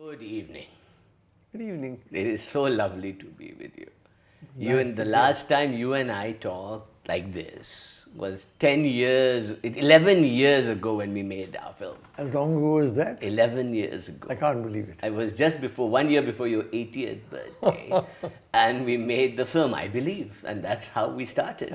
Good evening. Good evening. It is so lovely to be with you. The last time you and I talked like this was 11 years ago when we made our film. As long ago as that? 11 years ago. I can't believe it. I was just 1 year before your 80th birthday. And we made the film, I believe. And that's how we started.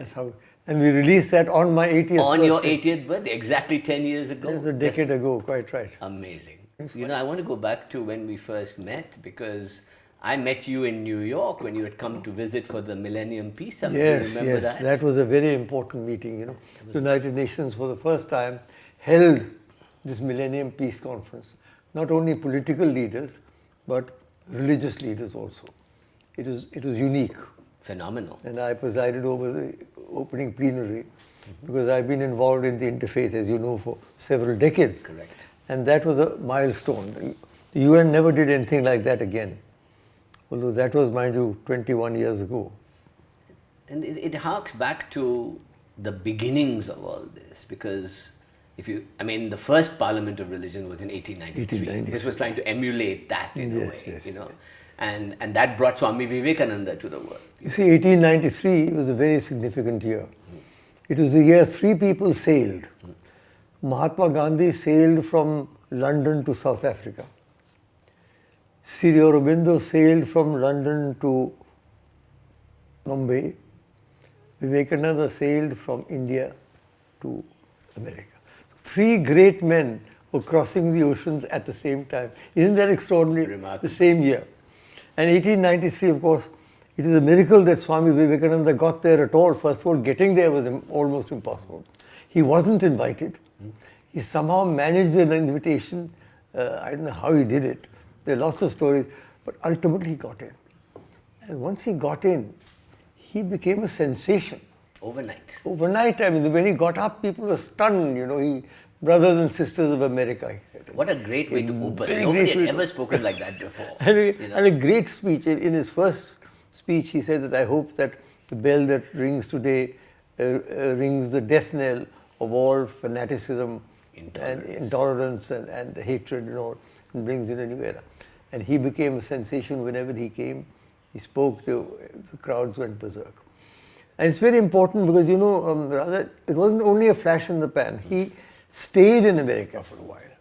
And we released that on my 80th birthday. On your 80th birthday, exactly 10 years ago. It was a decade ago, quite right. Amazing. I want to go back to when we first met, because I met you in New York when you had come to visit for the Millennium Peace Summit. Yes, Do you remember that? That was a very important meeting. The United Nations for the first time held this Millennium Peace Conference. Not only political leaders, but religious leaders also. It was unique. Phenomenal. And I presided over the opening plenary because I've been involved in the interfaith, as you know, for several decades. Correct. And that was a milestone. The UN never did anything like that again. Although that was, mind you, 21 years ago. And it harks back to the beginnings of all this, because the first Parliament of Religion was in 1893. This was trying to emulate that in a way, And that brought Swami Vivekananda to the world. You see, 1893 was a very significant year. It was the year 3 people sailed. Mahatma Gandhi sailed from London to South Africa. Sri Aurobindo sailed from London to Mumbai. Vivekananda sailed from India to America. 3 great men were crossing the oceans at the same time. Isn't that extraordinary? Remarkable. The same year. And 1893, of course, it is a miracle that Swami Vivekananda got there at all. First of all, getting there was almost impossible. He wasn't invited. He somehow managed an invitation. I don't know how he did it. There are lots of stories, but ultimately he got in. And once he got in, he became a sensation. Overnight. Overnight, when he got up, people were stunned, brothers and sisters of America, he said. What a great way to open. Nobody had ever spoken like that before. And a great speech. In his first speech, he said that I hope that the bell that rings today rings the death knell of all fanaticism and intolerance and hatred and all, and brings in a new era. And he became a sensation whenever he came. He spoke, the crowds went berserk. And it's very important because, rather, it wasn't only a flash in the pan. He stayed in America for a while.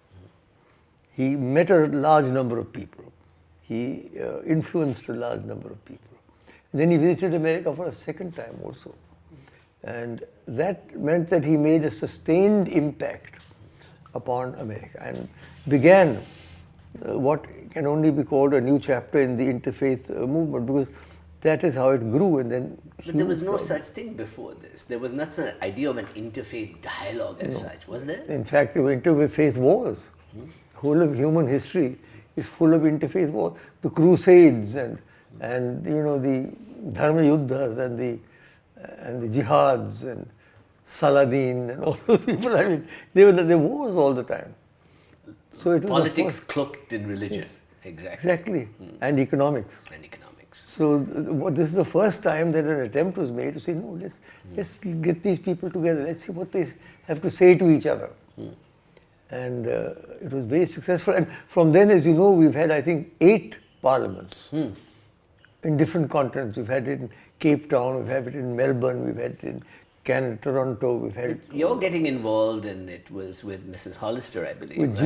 He met a large number of people. He influenced a large number of people. And then he visited America for a second time also. And that meant that he made a sustained impact upon America and began what can only be called a new chapter in the interfaith movement, because that is how it grew. And then but there was no such thing before this. There was not an idea of an interfaith dialogue as such, was there? In fact, there were interfaith wars. Whole of human history is full of interfaith wars. The Crusades and the Dharma Yuddhas and the jihads and Saladin and all those people. There were wars all the time. So it was politics cloaked in religion. Yes. Exactly. And economics. So this is the first time that an attempt was made to say, no, let's get these people together. Let's see what they have to say to each other. And it was very successful. And from then, as you know, we've had, I think, 8 parliaments in different continents. We've had it in Cape Town, we've had it in Melbourne, we've had it in Canada, Toronto, we've had it. You're getting involved in it was with Mrs. Hollister, I believe. With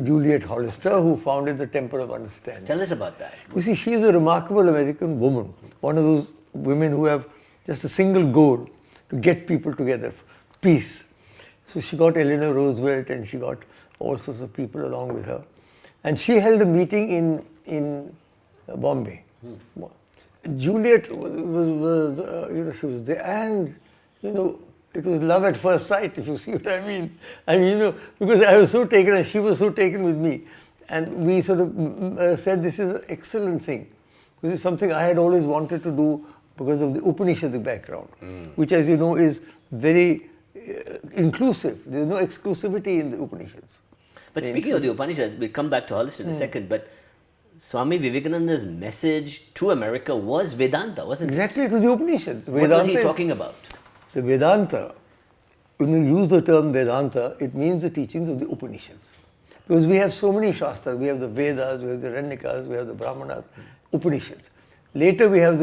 Juliet Hollister, who founded the Temple of Understanding. Tell us about that. You see, she is a remarkable American woman. One of those women who have just a single goal, to get people together, peace. So she got Eleanor Roosevelt and she got all sorts of people along with her. And she held a meeting in Bombay. Juliet she was there, and it was love at first sight, if you see what I mean. Because I was so taken and she was so taken with me. And we sort of said, this is an excellent thing. This is something I had always wanted to do because of the Upanishadic background, which, as you know, is very inclusive. There is no exclusivity in the Upanishads. But speaking of the Upanishads, we'll come back to Hollister in a second, but Swami Vivekananda's message to America was Vedanta, wasn't it? Exactly, it was the Upanishads. What was he talking about? The Vedanta, when you use the term Vedanta, it means the teachings of the Upanishads. Because we have so many Shastras. We have the Vedas, we have the Aranyakas, we have the Brahmanas, Upanishads. Later we have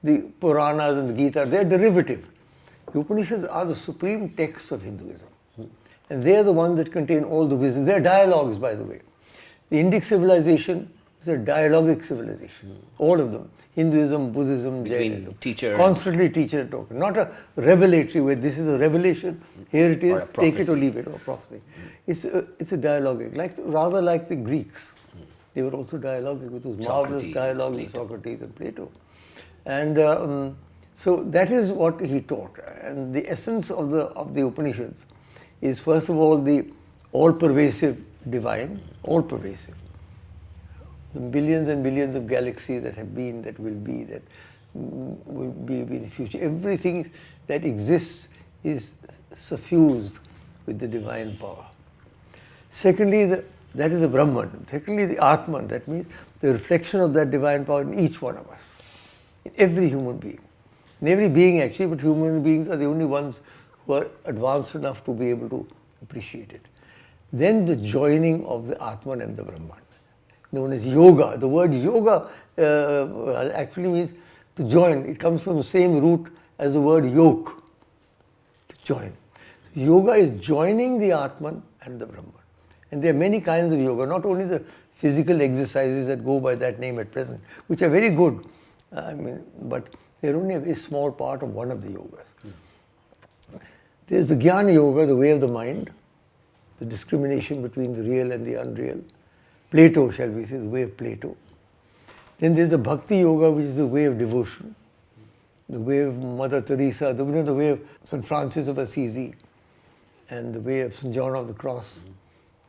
the Puranas and the Gita. They are derivative. The Upanishads are the supreme texts of Hinduism. And they are the ones that contain all the wisdom. They are dialogues, by the way. The Indic civilization is a dialogic civilization. All of them. Hinduism, Buddhism, Jainism. Constantly teacher and talker. Not a revelatory way. This is a revelation. Here it is. Take it or leave it. Or prophecy. It's a dialogic. Rather like the Greeks. They were also dialogic with those marvelous dialogues with Socrates and Plato. And so that is what he taught. And the essence of the Upanishads is, first of all, the all-pervasive divine, all-pervasive. The billions and billions of galaxies that have been, that will be, that will be in the future. Everything that exists is suffused with the divine power. Secondly, that is the Brahman. Secondly, the Atman. That means the reflection of that divine power in each one of us, in every human being. In every being actually, but human beings are the only ones who are advanced enough to be able to appreciate it. Then the joining of the Atman and the Brahman, known as yoga. The word yoga actually means to join. It comes from the same root as the word yoke, to join. So yoga is joining the Atman and the Brahman. And there are many kinds of yoga, not only the physical exercises that go by that name at present, which are very good, but they're only a very small part of one of the yogas. There's the Jnana Yoga, the way of the mind, the discrimination between the real and the unreal. Plato, shall we say, the way of Plato. Then there's the Bhakti Yoga, which is the way of devotion, the way of Mother Teresa, the way of St. Francis of Assisi, and the way of St. John of the Cross,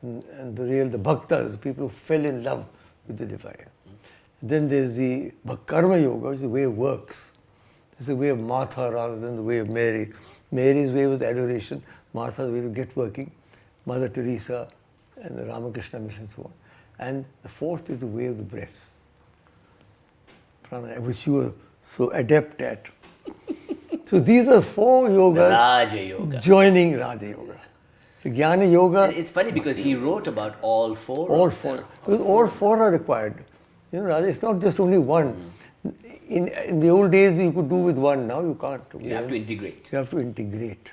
and the Bhaktas, the people who fell in love with the divine. Then there's the Karma Yoga, which is the way of works. It's the way of Martha rather than the way of Mary. Mary's way was adoration, Martha's way to get working, Mother Teresa and the Ramakrishna mission and so on. And the fourth is the way of the breath, pranayama, which you are so adept at. So these are four yogas Raja Yoga. Joining Raja Yoga. So Jnana Yoga. And it's funny because he wrote about all four. All four. Because all four are required. Raja, it's not just only one. In the old days you could do with one, now you can't. You have to integrate. You have to integrate.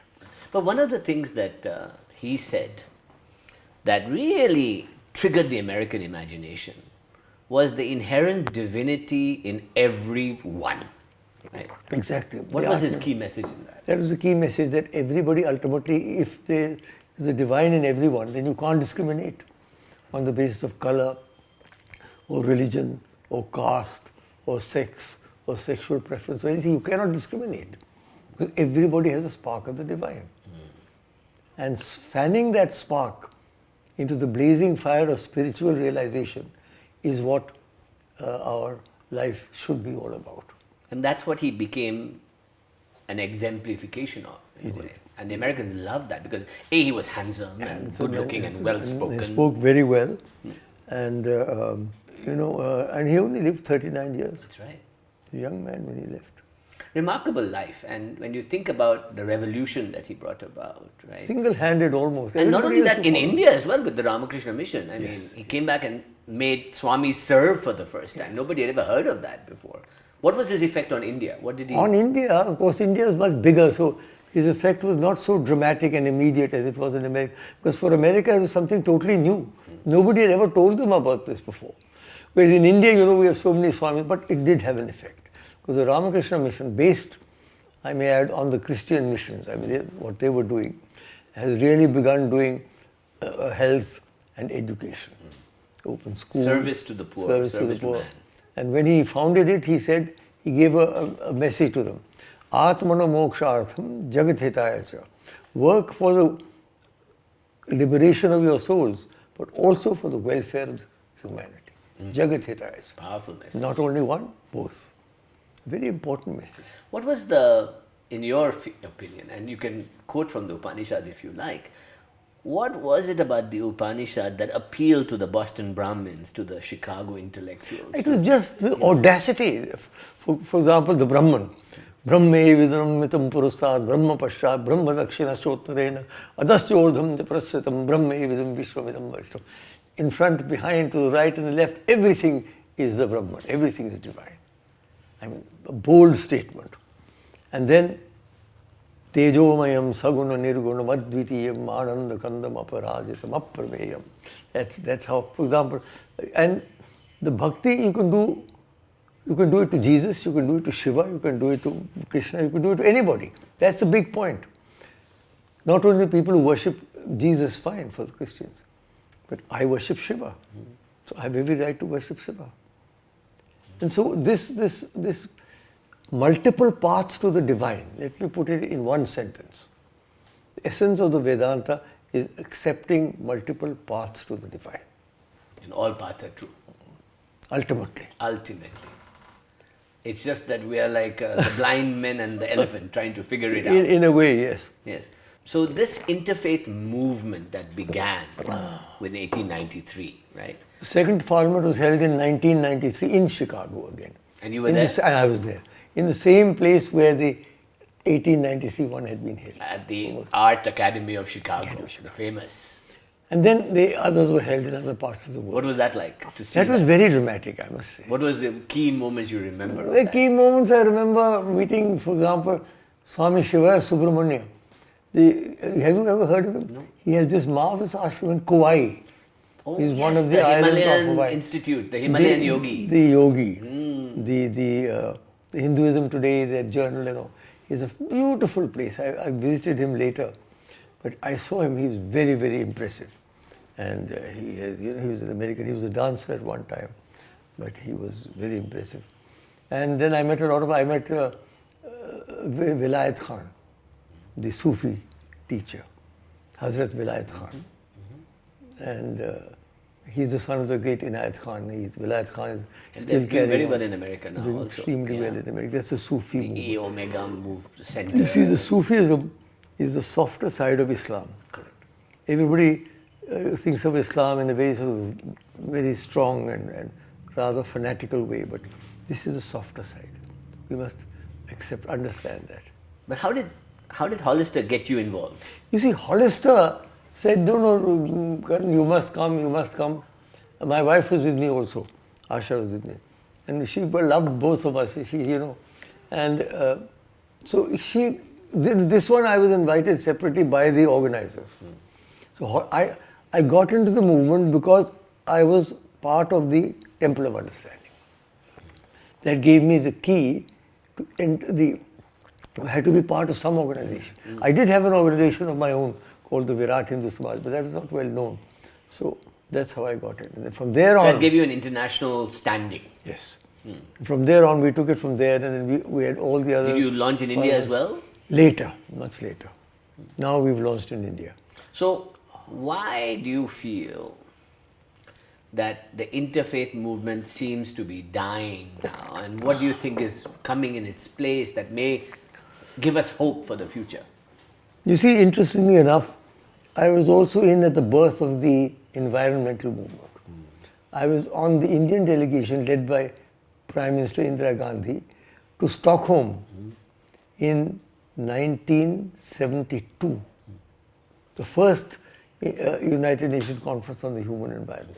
But one of the things that he said that really triggered the American imagination was the inherent divinity in everyone. Right? Exactly. What was his key message in that? That was the key message, that everybody ultimately, if there is a divine in everyone, then you can't discriminate on the basis of color or religion or caste or sex or sexual preference or anything. You cannot discriminate because everybody has a spark of the divine. And fanning that spark into the blazing fire of spiritual realization is what our life should be all about. And that's what he became an exemplification of, in a way. And the Americans loved that because A, he was handsome and good-looking and well-spoken. He spoke very well. And, and he only lived 39 years. That's right. A young man when he left. Remarkable life. And when you think about the revolution that he brought about, right? Single-handed almost. And not only that, in India as well with the Ramakrishna mission. I mean, he came back and made Swami serve for the first time. Nobody had ever heard of that before. What was his effect on India? What did he... On India, of course, India is much bigger, so his effect was not so dramatic and immediate as it was in America. Because for America, it was something totally new. Nobody had ever told them about this before. Whereas in India, we have so many Swamis, but it did have an effect. Because the Ramakrishna mission, based, I may add, on the Christian missions, what they were doing, has really begun doing health and education. Open schools. Service to the poor. Service to the poor. Man. And when he founded it, he said, he gave a message to them. Atmana mokshartham jagat hitaya cha. Work for the liberation of your souls, but also for the welfare of humanity. Jagat hitaya cha. Powerful message. Not only one, both. Very important message. What was in your opinion, and you can quote from the Upanishad if you like, what was it about the Upanishad that appealed to the Boston Brahmins, to the Chicago intellectuals? It was just the audacity. For example, the Brahman. Brahme vidram mitam purusad brahma pashat brahma dakshina shottarena adaschodham prasritam brahme vidam vishwamidam varishtam. in front, behind, to the right and the left, everything is the Brahman, everything is divine. I mean, a bold statement. And then, Tejomayam saguna nirgunam advitiyam ananda kandam aparajitam aprameyam. That's how, for example, and the bhakti you can do it to Jesus, you can do it to Shiva, you can do it to Krishna, you can do it to anybody. That's the big point. Not only people who worship Jesus, fine for the Christians, but I worship Shiva. So I have every right to worship Shiva. And so this multiple paths to the divine, let me put it in one sentence. The essence of the Vedanta is accepting multiple paths to the divine. And all paths are true. Ultimately. It's just that we are like the blind men and the elephant trying to figure it out. In a way, yes. Yes. So this interfaith movement that began with 1893, right? The second parliament was held in 1993 in Chicago again. And you were there? I was there. In the same place where the 1893 one had been held. At the Art Academy of Chicago, the famous. And then the others were held in other parts of the world. What was that like to see? That was very dramatic, I must say. What was the key moments you remember? The key moments I remember meeting, for example, Swami Shiva Subramania. Have you ever heard of him? No. He has this marvelous ashram in Kauai. Oh, He's yes, one of the islands of Hawaii. Institute, the Himalayan yogi. The yogi. The Hinduism Today, their journal, you know. It's a beautiful place. I visited him later. But I saw him, he was very, very impressive. And he was an American, he was a dancer at one time. But he was very impressive. And then I met Vilayat Khan, the Sufi teacher, Hazrat Vilayat Khan. And he's the son of the great Inayat Khan. Vilayat Khan is still carrying very well in America now. Doing Also. extremely well in America. That's a Sufi movement. E Omega move center. You see, the Sufism is the softer side of Islam. Correct. Everybody thinks of Islam in a very sort of very strong and rather fanatical way, but this is the softer side. We must understand that. But how did Hollister get you involved? You see, Hollister said, no, Karan, you must come. My wife was with me also. Asha was with me. And she loved both of us, And so this one I was invited separately by the organizers. So I got into the movement because I was part of the Temple of Understanding. That gave me the key to enter I had to be part of some organization. I did have an organization of my own called the Virat Hindu Samaj, but that was not well known. So that's how I got it. And then from there on... That gave you an international standing. Yes. From there on, we took it from there, and then we had all the other... Did you launch in India as well? Later, much later. Now we've launched in India. So why do you feel that the interfaith movement seems to be dying now? And what do you think is coming in its place that may give us hope for the future? You see, interestingly enough, I was also in at the birth of the environmental movement. I was on the Indian delegation led by Prime Minister Indira Gandhi to Stockholm in 1972, the first United Nations Conference on the Human Environment.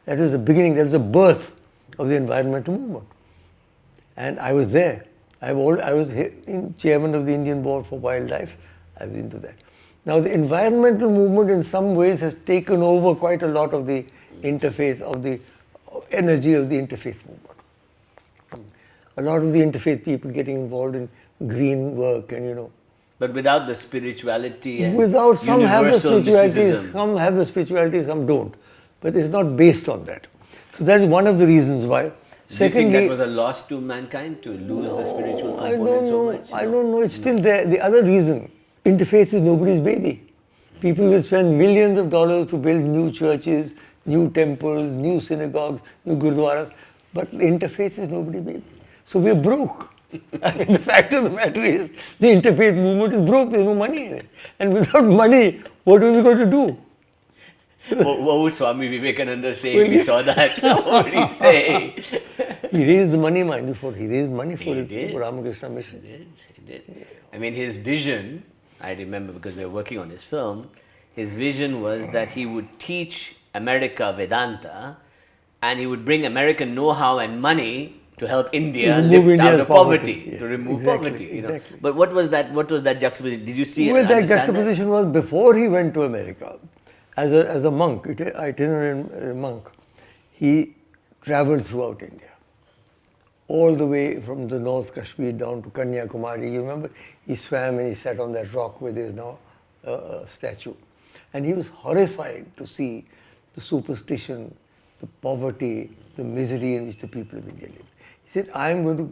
That was the beginning, that was the birth of the environmental movement. And I was there. I was chairman of the Indian Board for Wildlife. I was into that. Now the environmental movement in some ways has taken over quite a lot of the interfaith, of the energy of the interfaith movement. A lot of the interfaith people getting involved in green work and But without the spirituality and without some have the spirituality, mysticism. some have the spirituality, some don't. But it's not based on that. So that is one of the reasons why. Secondly, do you think that was a loss to mankind to lose the spiritual component so much? I don't know. It's still there. The other reason, interfaith is nobody's baby. People will spend millions of dollars to build new churches, new temples, new synagogues, new gurdwaras, but interfaith is nobody's baby. So we're broke. I mean, the fact of the matter is, the interfaith movement is broke. There's no money in it. And without money, what are we going to do? What would Swami Vivekananda say if he saw that? What would he say? He raised the money, mind you, he raised money for his Ramakrishna mission. He did. I mean, his vision, I remember because we were working on this film, his vision was that he would teach America Vedanta, and he would bring American know-how and money to help India remove lift India's out of poverty, Yes, to remove exactly, poverty. You know. exactly. But what was that? What was that juxtaposition? Did you see it? Well, and that understand juxtaposition was before he went to America. As a monk, itinerant monk, he traveled throughout India, all the way from the North Kashmir down to Kanyakumari. You remember, he swam and he sat on that rock where there is now a statue. And he was horrified to see the superstition, the poverty, the misery in which the people of India live. He said, I am going to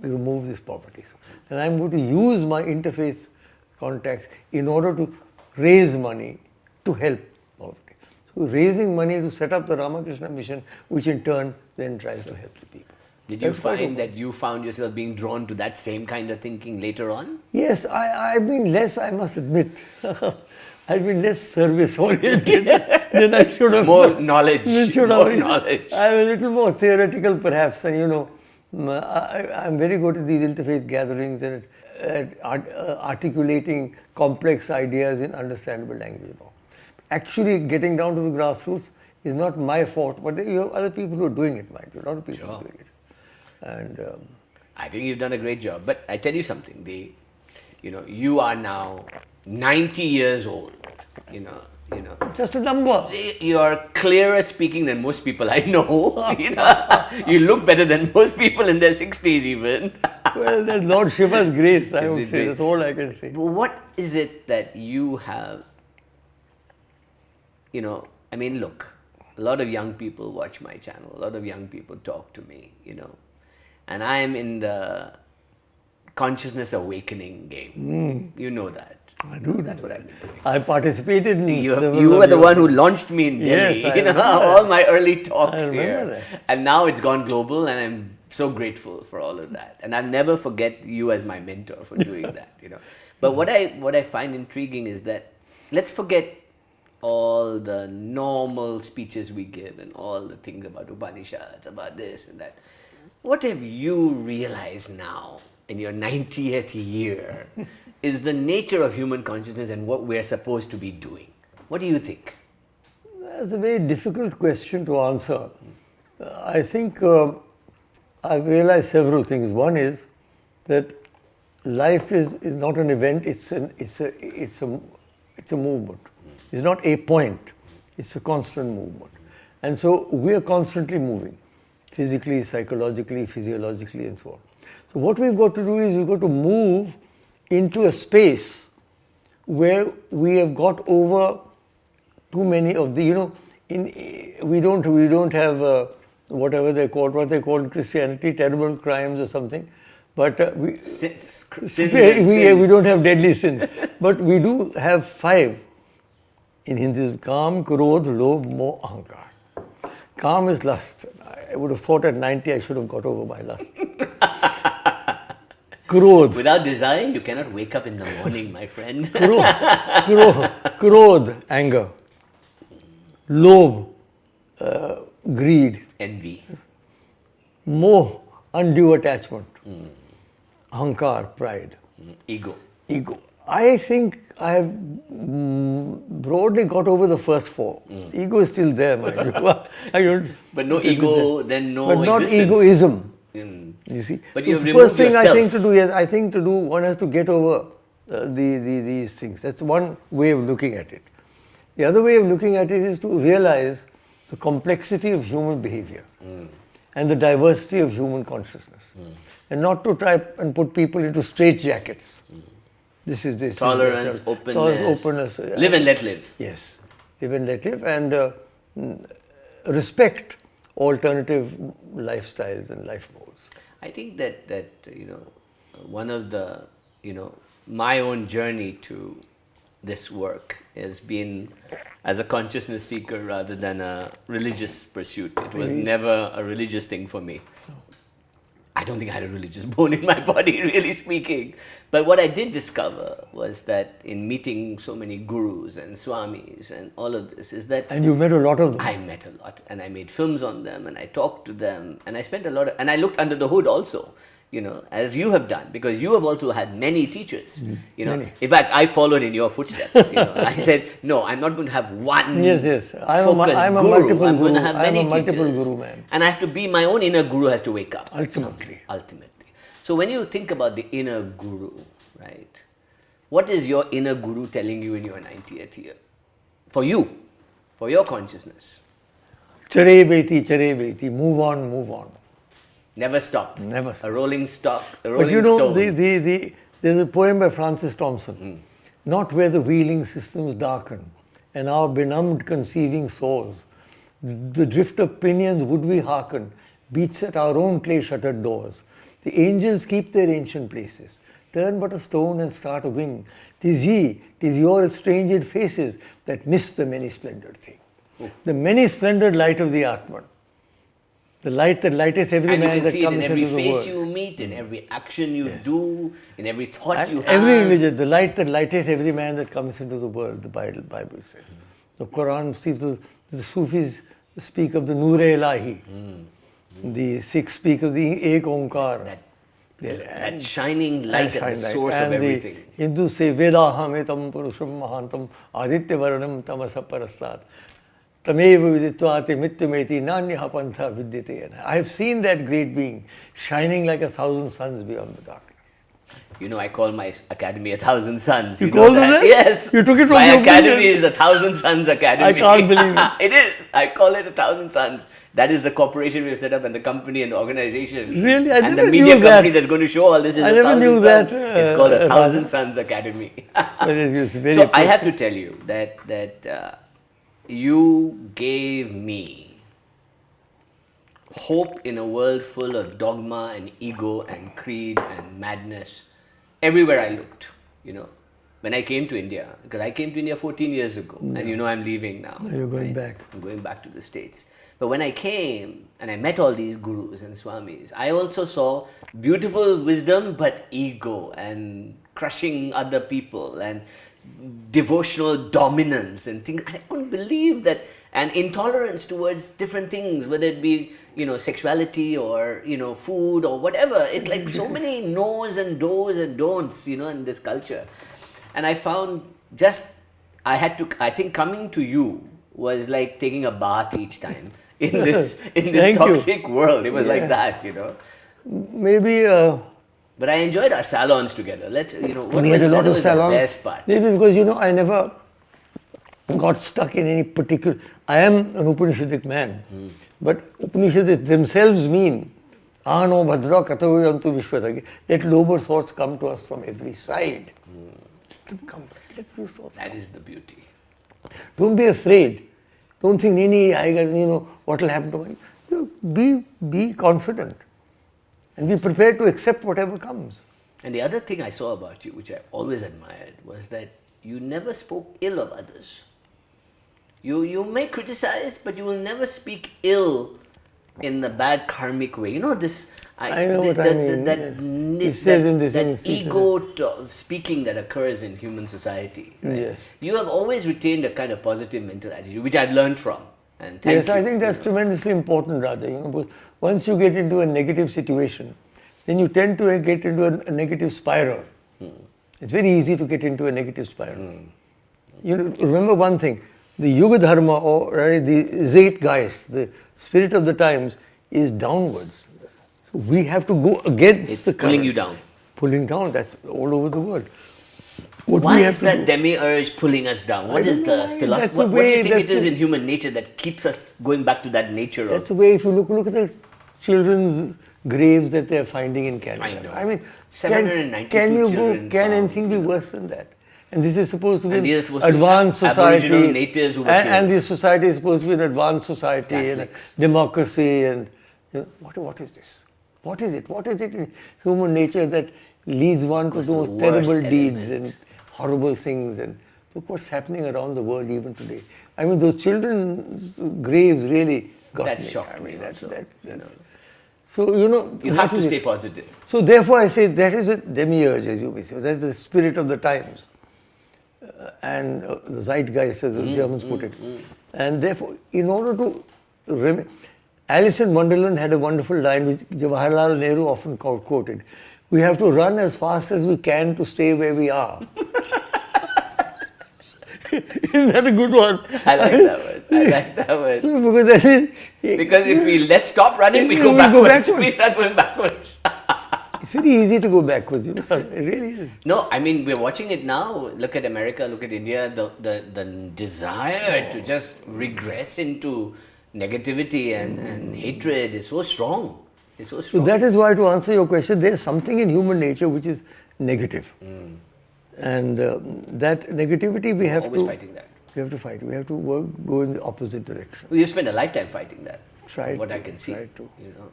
remove this poverty. And I am going to use my interfaith contacts in order to raise money to help poverty. So raising money to set up the Ramakrishna mission, which in turn then tries to help the people. Did you find that you found yourself being drawn to that same kind of thinking later on? Yes, I've been less, I must admit, I've been less service-oriented than I should have. More knowledge. More knowledge. I'm a little more theoretical perhaps, and you know, I'm very good at these interfaith gatherings and at articulating complex ideas in understandable language. Actually getting down to the grassroots is not my fault, but you have other people who are doing it, mind you. A lot of people are doing it. And I think you've done a great job. But I tell you something, you are now 90 years old. You know. Just a number. You're clearer speaking than most people I know. You look better than most people in their 60s even. Well, that's Lord Shiva's grace, I would say. That's all I can say. What is it that you have, look, a lot of young people watch my channel. A lot of young people talk to me, And I am in the consciousness awakening game. You know that. I do. That's what I've been doing. I participated in You were the one who launched me in Delhi. Yes, all my early talks I remember here. that. And now it's gone global, and I'm so grateful for all of that. And I'll never forget you as my mentor for doing that. But what I find intriguing is that let's forget all the normal speeches we give and all the things about Upanishads, about this and that. What have you realized now in your 90th year is the nature of human consciousness and what we're supposed to be doing? What do you think? That's a very difficult question to answer. I think I've realized several things. One is that life is not an event, it's a movement. It's not a point, it's a constant movement. And so we are constantly moving, physically, psychologically, physiologically, and so on. So what we've got to do is we've got to move into a space where we have got over too many of the, we don't have what they call in Christianity, terrible crimes or something, but we don't have deadly sins, but we do have 5 in Hinduism: Kam, Krodh, Lobh, Moh, Ahankar. Kam is lust. I would have thought at 90 I should have got over my lust. Krodh. Without desire, you cannot wake up in the morning, my friend. Krodh, anger. Lobh, greed. Envy. Moh, undue attachment. Ahankar, pride. Ego. I think I have broadly got over the first 4. Ego is still there, mind you. But no ego, then no But not existence. egoism. You see, but so you have the first thing yourself. I think to do, one has to get over these things. That's one way of looking at it. The other way of looking at it is to realize the complexity of human behavior and the diversity of human consciousness, and not to try and put people into straitjackets. This is this. Tolerance, openness. Live and let live. Yes, live and let live, and respect alternative lifestyles and life modes. I think that one of the my own journey to this work has been as a consciousness seeker rather than a religious pursuit. It was never a religious thing for me. I don't think I had a religious bone in my body, really speaking. But what I did discover was that in meeting so many gurus and swamis and all of this is that... And you've met a lot of them. I met a lot, and I made films on them, and I talked to them, and I spent a lot of... And I looked under the hood also. as you have done, because you have also had many teachers. Many. In fact, I followed in your footsteps. I said, no, I'm not going to have one. Yes. I'm a guru. multiple I'm going guru. to have many I'm a multiple teachers. guru, man. And I have to be my own inner guru has to wake up. Ultimately. So when you think about the inner guru, right? What is your inner guru telling you in your 90th year? For you, for your consciousness. Chare beti, move on. Never stop. Never stop. A rolling stock, a But rolling stone. there's a poem by Francis Thompson. Not where the wheeling systems darken and our benumbed conceiving souls. The drift of pinions would we hearken, beats at our own clay-shuttered doors. The angels keep their ancient places. Turn but a stone and start a wing. 'Tis ye, 'tis your estranged faces that miss the many-splendored thing. The many-splendored light of the Atman. The light that lighteth every and man that you can comes see it in into every the face world. you meet, in every action you do, in every thought And you have. every religion, the light that lighteth every man that comes into the world, the Bible says. The Quran speaks of, the Sufis speak of the Noor-e-Ilahi. The Sikhs speak of the Ek Onkar. That shining light at the source of everything. The Hindus say, Vedahamitam Purusham Mahantam Aditya Varanam Tamasa Parastat. Tameva Viditvate Mityameti Nanyaha Pantha Vidyate. I have seen that great being shining like 1,000 suns beyond the darkness. I call my academy 1,000 Suns. You call them that? Yes. You took it from my your academy opinions. is 1,000 Suns Academy. I can't believe it. It is. I call it 1,000 Suns. That is the corporation we have set up, and the company and the organization. Really? I and never the media knew that. company that's going to show all this is I 1,000 never knew Suns. that, It's called 1,000 Raja. Suns Academy. But it's very So I have to tell you that you gave me hope in a world full of dogma and ego and creed and madness. Everywhere I looked, when I came to India, because I came to India 14 years ago, and I'm leaving now. You're going back. I'm going back to the States. But when I came and I met all these gurus and swamis, I also saw beautiful wisdom, but ego and crushing other people and devotional dominance and things. I couldn't believe that, and intolerance towards different things, whether it be sexuality or food or whatever. It's like so many no's and do's and don'ts in this culture. And I found I think coming to you was like taking a bath each time in this toxic world. It was like that. Maybe. But I enjoyed our salons together. We had a lot of salons. The best part? Maybe because I never got stuck in any particular. I am an Upanishadic man, but Upanishads themselves mean Ano Bhadra Katavuyantu Vishwadagi. Let noble thoughts come to us from every side. Let them come. Let those thoughts That come. is the beauty. Don't be afraid. Don't think, what will happen to me. Be confident. And be prepared to accept whatever comes. And the other thing I saw about you, which I always admired, was that you never spoke ill of others. You may criticize, but you will never speak ill in the bad karmic way. I know what I mean. That ego speaking that occurs in human society. Right? Yes. You have always retained a kind of positive mental attitude, which I've learned from. And thank you. I think that's tremendously important, Raja. Because once you get into a negative situation, then you tend to get into a negative spiral. It's very easy to get into a negative spiral. Remember one thing, the Yuga Dharma or the Zeitgeist, the spirit of the times, is downwards. So we have to go against the current. Pulling you down. Pulling down, that's all over the world. What Why we have is to that do- demiurge pulling us down? What I is don't the know why. philosophy? That's the What do you way- think it that's is the- in human nature that keeps us going back to that nature of... That's the way, if you look at the children's graves that they're finding in Canada. I know. mean, 792 can you go, children can found, anything be worse than that? And this is supposed to be And these are an supposed to be advanced Aboriginal society. natives who were and killed. this society is supposed to be an advanced society and a Catholics. democracy. And what is this? What is it? What is it in human nature that leads one to Goes to the the most worst terrible deeds element. and horrible things? And look what's happening around the world even today. I mean, those children's graves really got That me. shocked I mean, me also, that's So, You have what to is stay it? positive. So therefore I say that is a demiurge, as you may say. That's the spirit of the times. And the Zeitgeist, as the Germans put it. And therefore, in order to Alice in Wonderland had a wonderful line which Jawaharlal Nehru often quoted. We have to run as fast as we can to stay where we are. Isn't that a good one? I like that word. I like that word. So, because that is, because if we let's stop running, we go backwards. We start going backwards. It's very easy to go backwards, you know. It really is. No, I mean, we're watching it now. Look at America, look at India. The desire to just regress into negativity and hatred is so strong. It's so strong. So that is why, to answer your question, there's something in human nature which is negative. And that negativity we have always to... fighting that. We have to fight. We have to go in the opposite direction. Well, you spend a lifetime fighting that. Try from what to, I can see. try to. You know.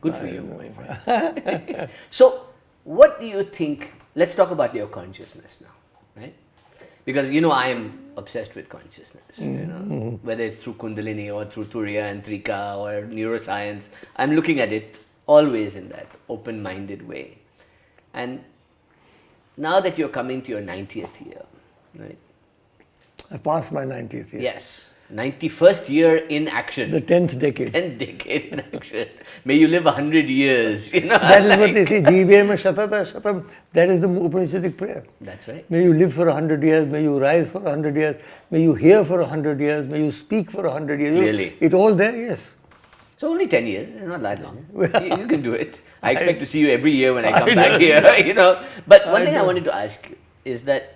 Good for you, my friend. So, what do you think? Let's talk about your consciousness now, right? Because you know I am obsessed with consciousness. You know, whether it's through Kundalini or through Turiya and Trika or neuroscience, I'm looking at it always in that open-minded way. And now that you're coming to your 90th year, right? I passed my 90th year. Yes. 91st year in action. The 10th decade. 10th decade in action. May you live 100 years. You know, that is what they say. Jivema Shatata Shatam. That is the Upanishadic prayer. That's right. May you live for 100 years. May you rise for 100 years. May you hear for 100 years. May you speak for 100 years. Really? It's all there, yes. So only 10 years. It's not that long. You can do it. I expect to see you every year when I come back here. You know. But one thing I wanted to ask you is that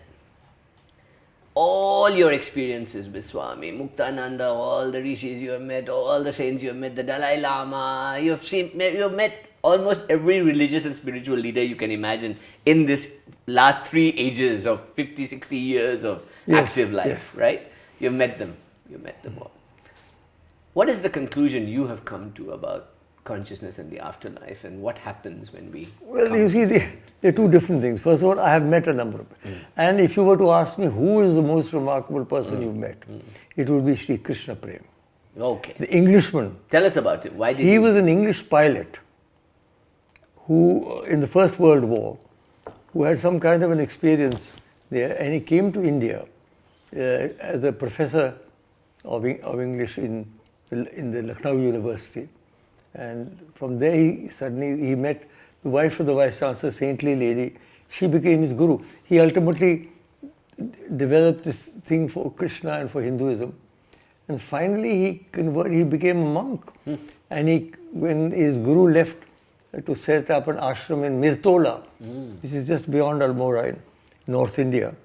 all your experiences with Swami, Muktananda, all the rishis you have met, all the saints you have met, the Dalai Lama, you have met almost every religious and spiritual leader you can imagine in this last 3 ages of 50, 60 years of active life, right? You've met them. You met them all. What is the conclusion you have come to about consciousness and the afterlife, and what happens when we Well, you see, there are two different things. First of all, I have met a number of people. And if you were to ask me who is the most remarkable person you've met, it would be Sri Krishna Prem. Okay. The Englishman. Tell us about him. Why did he was an English pilot who, in the First World War, who had some kind of an experience there, and he came to India as a professor of English in the Lucknow University. And from there, he met the wife of the Vice Chancellor, saintly lady. She became his guru. He ultimately developed this thing for Krishna and for Hinduism. And finally, he became a monk. And when his guru left to set up an ashram in Miztola, which is just beyond Almora in North India,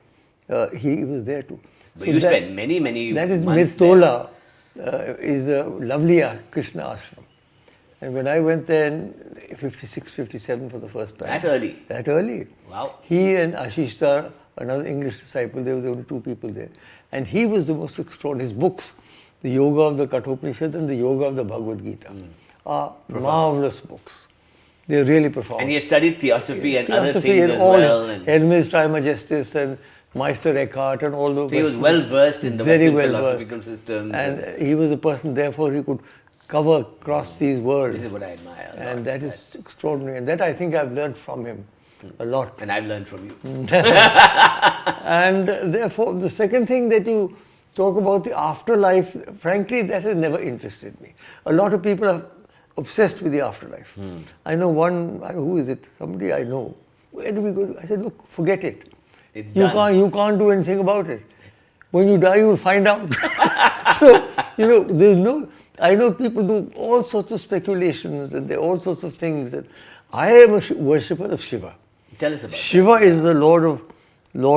he was there too. But so you spent many that is months Miztola is a lovely Krishna ashram. And when I went there in 56, 57 for the first time. That early? That early. Wow. He and Ashish Dar, another English disciple, there was only 2 people there. And he was the most extraordinary. His books, the Yoga of the Kathopanishad and the Yoga of the Bhagavad Gita, are marvelous books. They're really profound. And he had studied theosophy and other things as all, well. Hermes Trismegistus and Meister Eckhart and all those. So he was well versed in the Western philosophical systems. And he was a person, therefore, he could cover across these worlds. This is what I admire. And that is extraordinary. And that I think I've learned from him a lot. And I've learned from you. And therefore, the second thing that you talk about, the afterlife, frankly, that has never interested me. A lot of people are obsessed with the afterlife. I know one, who is it? Somebody I know. Where do we go? I said, look, forget it. You can't do anything about it. When you die, you will find out. So, I know people do all sorts of speculations and there are all sorts of things. And I am a worshipper of Shiva. Tell us about Shiva is the Lord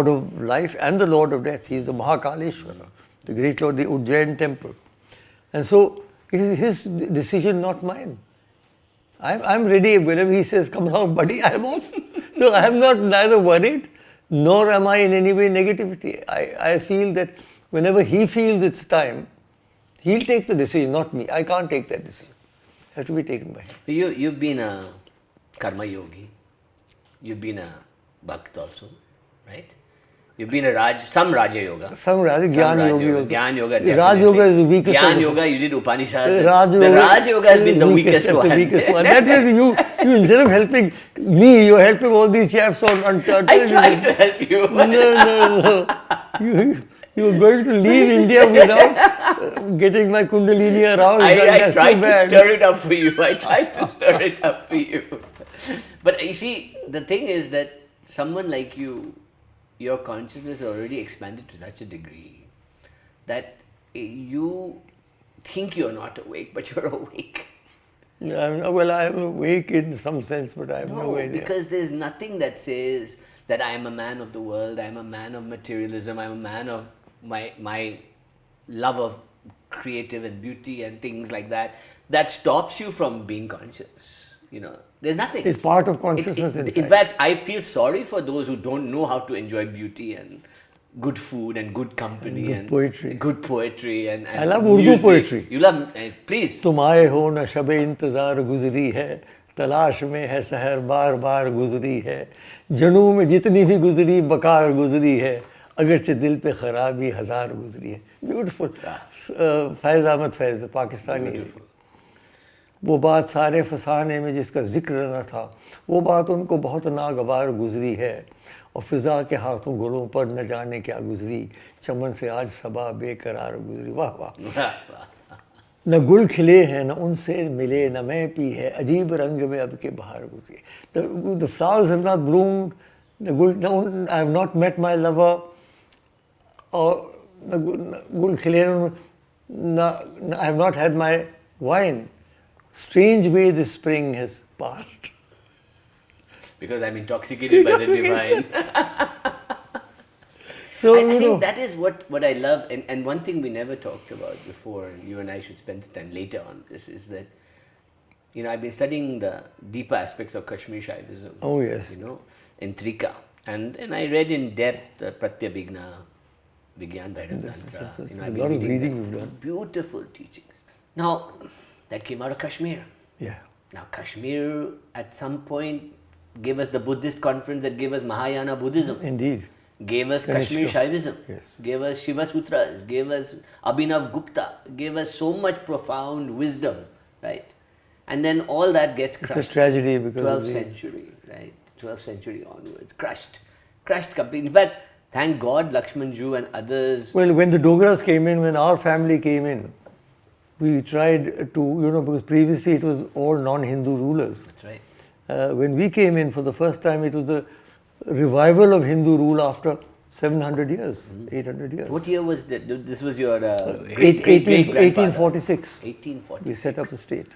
of life and the Lord of death. He is the Mahakaleshwara, the great Lord, the Ujjain temple. And so, it is his decision, not mine. I'm ready. Whenever he says, come along, buddy, I'm off. So I am neither worried, nor am I in any way negativity. I feel that whenever he feels it's time, he'll take the decision, not me. I can't take that decision. It has to be taken by him. You've been a karma yogi. You've been a bhakt also, right? You've been some Raja Yoga. Some Raja, Gyan Yoga also. Gyan Yoga, Raj Yoga is the weakest. Gyan Yoga, you did Upanishad. The Raj Yoga has been the weakest one. The weakest one. That is, you instead of helping me, you're helping all these chaps on I tried to help you. No. You were going to leave India without getting my kundalini aroused. I tried to stir it up for you. I tried to stir it up for you. But you see, the thing is that someone like you, your consciousness is already expanded to such a degree that you think you're not awake, but you're awake. Well, I am awake in some sense, but I have no idea. Because there's nothing that says that I am a man of the world, I am a man of materialism, I am a man of my love of creative and beauty and things like that, that stops you from being conscious. You know, there's nothing. It's part of consciousness. In fact, I feel sorry for those who don't know how to enjoy beauty and good food and good company and good poetry and I love music. Urdu poetry. You love, please. तुम आए हो न शब इंतजार गुजरी है, तलाश में है सहर बार बार गुजरी है, जनू में जितनी भी गुजरी बकार गुजरी है, अगरचे दिल पे खराबी हजार गुजरी है. Beautiful. फैज़ अहमद फैज़, पाकिस्तानी. वो बात सारे फसाने में जिसका जिक्र न था, वो बात उनको बहुत नागवार गुजरी है, और फिजा के हाथों गुलों पर न जाने क्या गुजरी, चमन से आज सबा बेकरार गुजरी. वाह वाह. न गुल खिले हैं न उनसे मिले न मैं पी है, अजीब रंग में अब के बाहर गुजरी. The flowers have not bloomed, I have not met my lover, or गुल खिले, I have not had my wine. Strange way this spring has passed. Because I'm intoxicated by the divine. So, I think that is what I love. And one thing we never talked about before, and you and I should spend time later on this, is that, you know, I've been studying the deeper aspects of Kashmir Shaivism. Oh, yes. You know, in Trika. And I read in depth Pratyabhigna, Vigyan Vedanta. You know, a lot of reading you've done. Beautiful teachings. Now, that came out of Kashmir. Yeah. Now, Kashmir at some point gave us the Buddhist conference that gave us Mahayana Buddhism. Indeed. Gave us Kashmir Shaivism. Yes. Gave us Shiva Sutras. Gave us Abhinav Gupta. Gave us so much profound wisdom, right? And then all that gets crushed. It's a tragedy because 12th century, right? 12th century onwards. Crushed completely. In fact, thank God Lakshmanju and others. Well, when the Dogras came in, when our family came in, we tried to, you know, because previously it was all non-Hindu rulers. That's right. When we came in for the first time, it was the revival of Hindu rule after 700 years, 800 years. What year was that? This was your 1846. 1846. We set up the state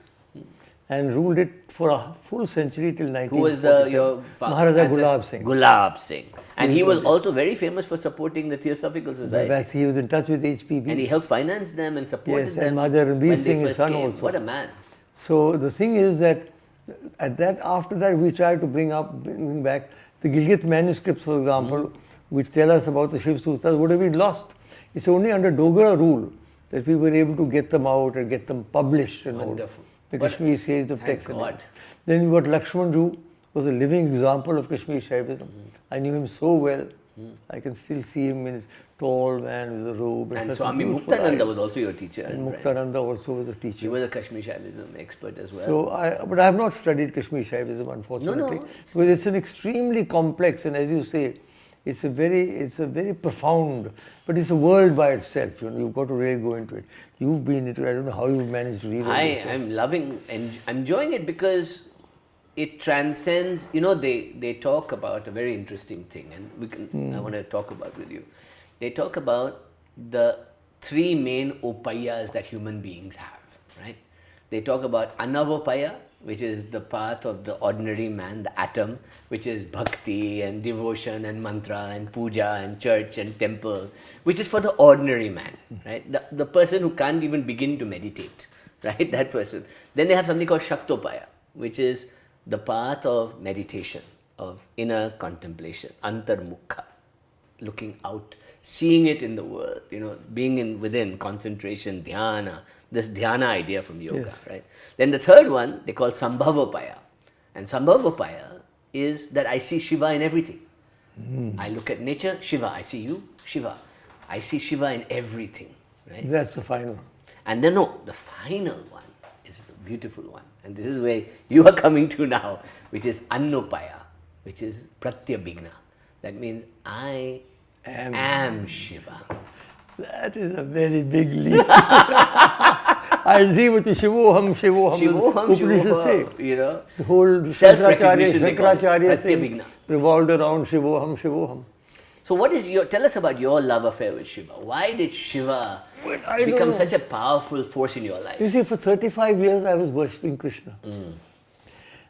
and ruled it for a full century till 1947. Who was your Maharaja Gulab Singh. Gulab Singh. And he was also very famous for supporting the Theosophical Society. He was in touch with HPB. And he helped finance them and supported them. Yes, and Maharaja Ranbir Singh, his son also. What a man. So the thing is that after that we tried to bring back the Gilgit manuscripts, for example, which tell us about the Shiv Sutras would have been lost. It's only under Dogra rule that we were able to get them out and get them published. Wonderful. The Kashmir series of text. God. Then we got Lakshmanju, was a living example of Kashmir Shaivism. I knew him so well. I can still see him in his tall man with a robe. And Swami Muktananda was also your teacher. And Muktananda also was a teacher. He was a Kashmir Shaivism expert as well. So but I have not studied Kashmir Shaivism, unfortunately. No. Because it's an extremely complex, and as you say, it's a very profound, but it's a world by itself. You know, you've got to really go into it. You've been into it. I don't know how you've managed to read it. I'm loving and I'm enjoying it because it transcends. You know, they talk about a very interesting thing, and I want to talk about with you. They talk about the three main upayas that human beings have, right? They talk about anavopaya, which is the path of the ordinary man, the atom, which is bhakti and devotion and mantra and puja and church and temple, which is for the ordinary man, right? The person who can't even begin to meditate, right? That person. Then they have something called shaktopaya, which is the path of meditation, of inner contemplation, antarmukha, looking out, seeing it in the world, you know, being within, concentration, dhyana, this dhyana idea from yoga, right? Then the third one, they call Sambhavopaya. And Sambhavopaya is that I see Shiva in everything. I look at nature, Shiva. I see you, Shiva. I see Shiva in everything, right? That's the final. And then the final one is the beautiful one. And this is where you are coming to now, which is Annopaya, which is Pratyabhigna. That means I am Shiva. That is a very big leap. I agree with you. Shivoham, Shivoham. Shivoham, Upanishads say. Shivoham, you know. The whole Self-recognition they call it. Shankaracharya thing Pratyabhigna. revolved around Shivoham, Shivoham. So tell us about your love affair with Shiva. Why did Shiva I don't become know. such a powerful force in your life? You see, for 35 years I was worshipping Krishna.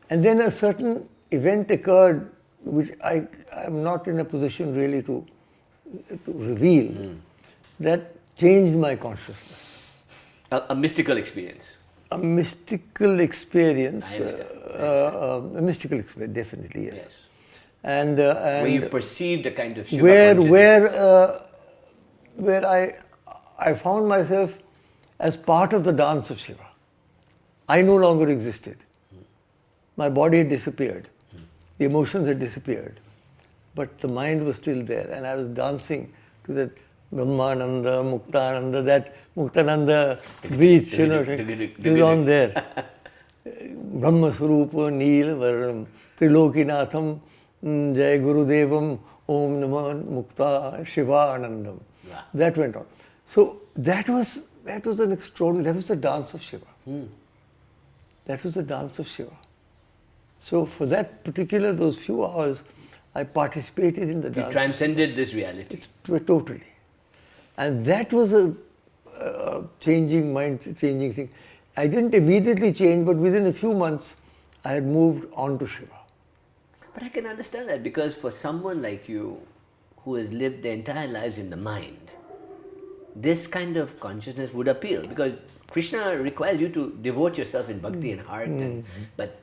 And then a certain event occurred which I am not in a position really to reveal, that changed my consciousness. A mystical experience. A mystical experience. I understand. A mystical experience, definitely, yes. Yes. And Where you perceived a kind of Shiva where consciousness. I found myself as part of the dance of Shiva. I no longer existed. My body had disappeared. The emotions had disappeared. But the mind was still there, and I was dancing to that Brahmananda, Muktananda, that Muktananda beats, you know, it was on there. Brahma Swarupa, Neel Varanam, Trilokinatham, Jai Gurudevam, Om Namah Mukta Shiva Anandam. Wow. That went on. So that was an extraordinary, that was the dance of Shiva. That was the dance of Shiva. So for that particular, those few hours, I participated in the dance. You transcended this reality. Totally. And that was a mind-changing thing. I didn't immediately change, but within a few months, I had moved on to Shiva. But I can understand that, because for someone like you who has lived their entire lives in the mind, this kind of consciousness would appeal, because Krishna requires you to devote yourself in bhakti and heart, but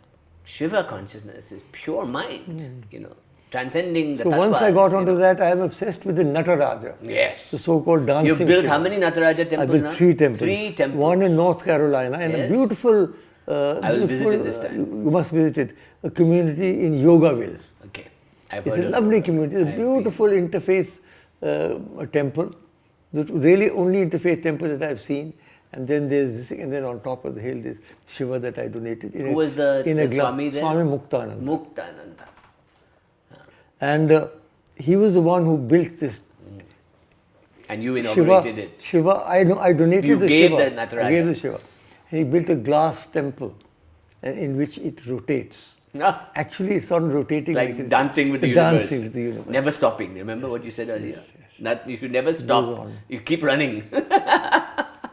Shiva consciousness is pure mind, you know, transcending the So tattvas, once I got you onto know. that, I am obsessed with the Nataraja. Yes. The so-called dancing You've built Shiva. how many Nataraja temples I built now? 3 temples. 3 temples. One in North Carolina, and Yes. a beautiful, I will visit it this time. You must visit it, a community in Yogaville. Okay. I've It's heard a of lovely it. community, a I've beautiful interfaith temple. The really only interfaith temple that I've seen. And then there's this, and then on top of the hill there's Shiva that I donated. Who was the Swami there? Swami Muktananda. Muktananda. And he was the one who built this And you inaugurated Shiva. it. Shiva, I donated You the gave Shiva. the Nataraja. I gave the Shiva. And he built a glass temple in which it rotates. Ah, Actually, it's not rotating like it's dancing with the it's universe. dancing with the universe. Never stopping. Remember what you said earlier? yes. You should never stop. on. You keep running.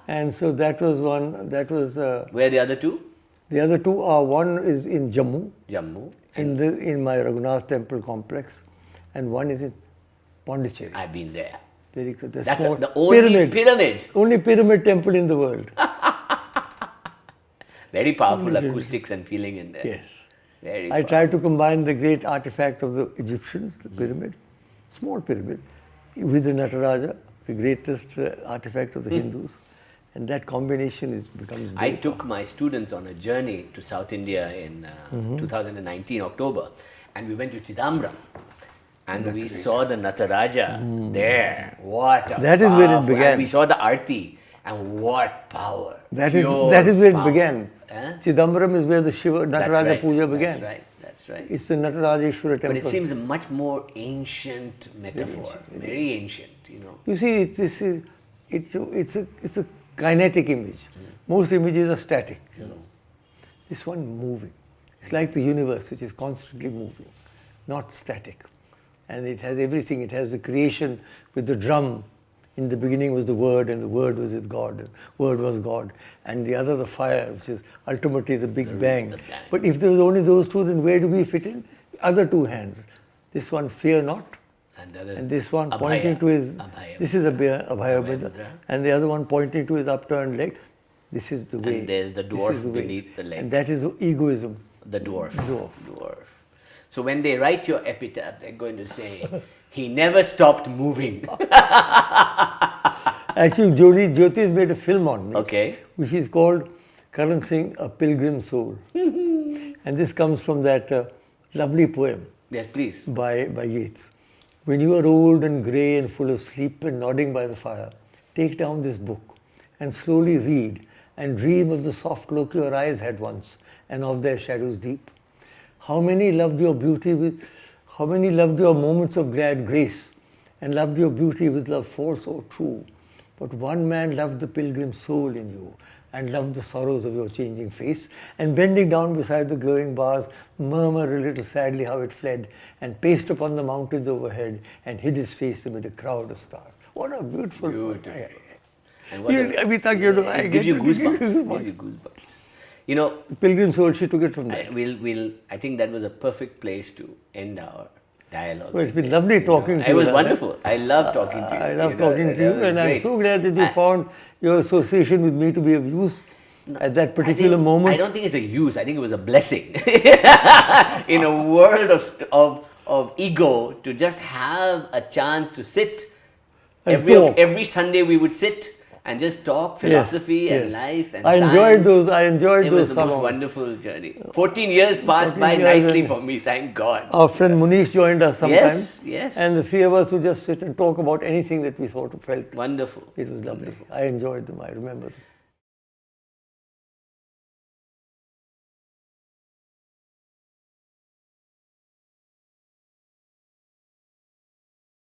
And so that was one. That was Where are the other two? the other two are, one is in Jammu, Jammu. in my Raghunath temple complex, and one is in Pondicherry. I've been there. Very good. The That's small the only pyramid. Only pyramid temple in the world. Very powerful acoustics and feeling in there. Yes. Very I tried to combine the great artifact of the Egyptians, the pyramid, small pyramid, with the Nataraja, the greatest artifact of the Hindus. And that combination becomes very I took my students on a journey to South India in 2019, October, and we went to Chidambaram. And we saw the Nataraja there. What a That is where it powerful- began. And we saw the Aarti, and what power. That Pure is where it power. began. Huh? Chidambaram is where the Shiva That's Nataraja right. Puja began. That's right. That's right. It's the Natarajeshwara temple. But it seems a much more ancient metaphor. Very ancient, you know. You see, it's a kinetic image. Most images are static. You know. This one moving. It's like the universe, which is constantly moving, not static. And it has everything. It has the creation with the drum. In the beginning was the Word, and the Word was with God. The Word was God. And the other, the fire, which is ultimately the Big Bang. the bang. But if there was only those two, then where do we fit in? Other two hands. This one, fear not. And, the others, And this one Abhaya. pointing to his, Abhaya. this is Abhaya Mudra. Mudra. And the other one pointing to his upturned leg. This is the way. there's the This dwarf is the way. beneath the leg. And that is egoism. The dwarf. Dwarf. So when they write your epitaph, they're going to say, he never stopped moving. Actually, Jyoti has made a film on me, Okay. which is called Karan Singh, A Pilgrim Soul. And this comes from that lovely poem Yes, please. by Yeats. When you are old and grey and full of sleep and nodding by the fire, take down this book and slowly read and dream of the soft look your eyes had once and of their shadows deep. How many loved your moments of glad grace and loved your beauty with love false or true. but one man loved the pilgrim soul in you and loved the sorrows of your changing face, and bending down beside the glowing bars, murmured a little sadly how it fled, and paced upon the mountains overhead, and hid his face amid a crowd of stars. What a beautiful poem. And what I gives you goosebumps. Gives you goosebumps. You know, Pilgrim Soul, she took it from there. I think that was a perfect place to end our dialogue. Well, it's been lovely talking to you. It was wonderful. I love talking to you. I love talking to you, and I'm so glad that you found your association with me to be of use at that particular moment. I don't think it's a use. I think it was a blessing. In a world of ego, to just have a chance to sit. Every Sunday we would sit and just talk philosophy and life and I enjoyed those. I enjoyed those salons. It was a wonderful journey. 14 years passed by nicely for me, thank God. Our friend Munish joined us sometimes. Yes. And the three of us would just sit and talk about anything that we sort of felt. Wonderful. It was lovely. I enjoyed them. I remember them.